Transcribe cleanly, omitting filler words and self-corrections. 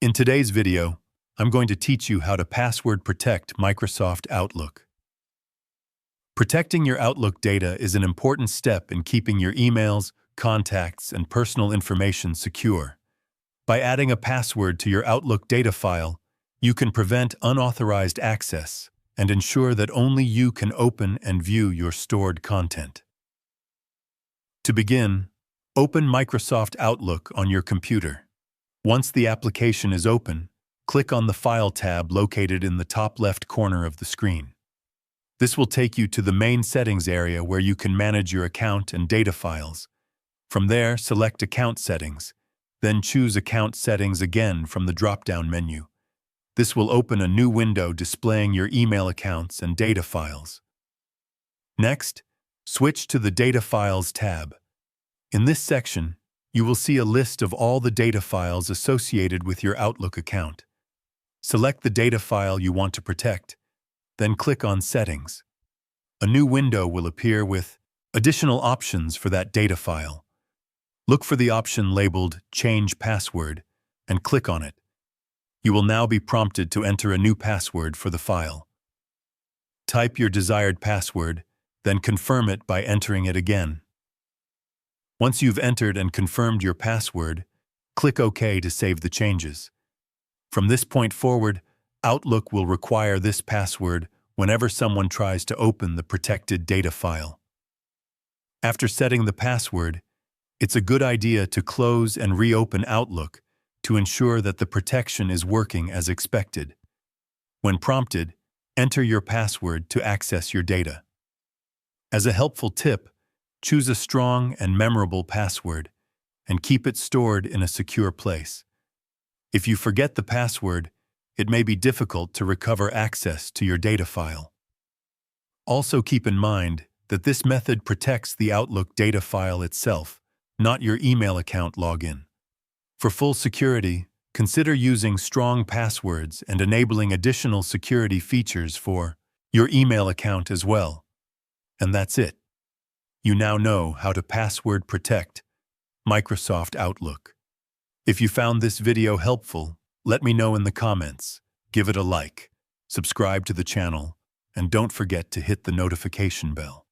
In today's video, I'm going to teach you how to password protect Microsoft Outlook. Protecting your Outlook data is an important step in keeping your emails, contacts, and personal information secure. By adding a password to your Outlook data file, you can prevent unauthorized access and ensure that only you can open and view your stored content. To begin, open Microsoft Outlook on your computer. Once the application is open, click on the File tab located in the top left corner of the screen. This will take you to the main settings area where you can manage your account and data files. From there, select Account Settings, then choose Account Settings again from the drop-down menu. This will open a new window displaying your email accounts and data files. Next, switch to the Data Files tab. In this section, you will see a list of all the data files associated with your Outlook account. Select the data file you want to protect, then click on Settings. A new window will appear with additional options for that data file. Look for the option labeled Change Password and click on it. You will now be prompted to enter a new password for the file. Type your desired password, then confirm it by entering it again. Once you've entered and confirmed your password, click OK to save the changes. From this point forward, Outlook will require this password whenever someone tries to open the protected data file. After setting the password, it's a good idea to close and reopen Outlook to ensure that the protection is working as expected. When prompted, enter your password to access your data. As a helpful tip, choose a strong and memorable password and keep it stored in a secure place. If you forget the password, it may be difficult to recover access to your data file. Also keep in mind that this method protects the Outlook data file itself, not your email account login. For full security, consider using strong passwords and enabling additional security features for your email account as well. And that's it. You now know how to password protect Microsoft Outlook. If you found this video helpful, let me know in the comments, give it a like, subscribe to the channel, and don't forget to hit the notification bell.